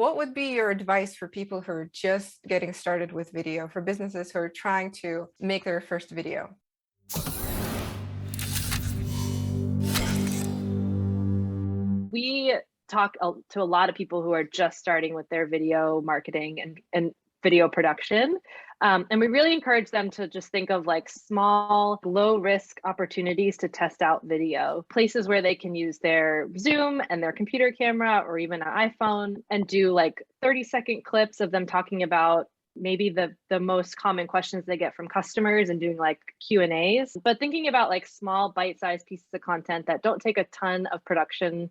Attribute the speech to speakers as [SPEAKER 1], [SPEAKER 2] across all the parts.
[SPEAKER 1] what would be your advice for people who are just getting started with video, for businesses who are trying to make their first video?
[SPEAKER 2] We talk to a lot of people who are just starting with their video marketing and video production. And we really encourage them to just think of like small, low risk opportunities to test out video, places where they can use their Zoom and their computer camera or even an iPhone and do like 30-second clips of them talking about maybe the most common questions they get from customers and doing like Q&As, but thinking about like small bite-sized pieces of content that don't take a ton of production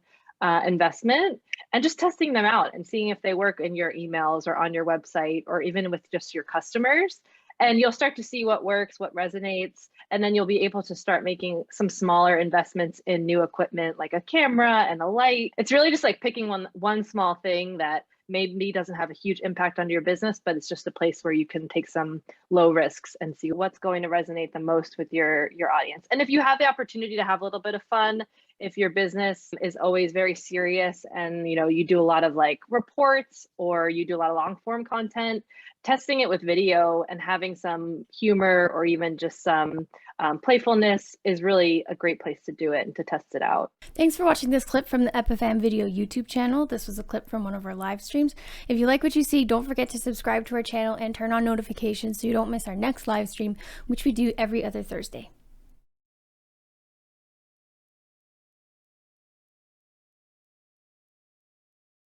[SPEAKER 2] investment, and just testing them out and seeing if they work in your emails or on your website or even with just your customers. And you'll start to see what works, what resonates, and then you'll be able to start making some smaller investments in new equipment like a camera and a light. It's really just like picking one small thing that maybe doesn't have a huge impact on your business, but it's just a place where you can take some low risks and see what's going to resonate the most with your audience. And if you have the opportunity to have a little bit of fun, if your business is always very serious and you do a lot of like reports or you do a lot of long form content, testing it with video and having some humor or even just some playfulness is really a great place to do it and to test it out.
[SPEAKER 3] Thanks for watching this clip from the Epiphan Video YouTube channel. This was a clip from one of our live streams. If you like what you see, don't forget to subscribe to our channel and turn on notifications so you don't miss our next live stream, which we do every other Thursday.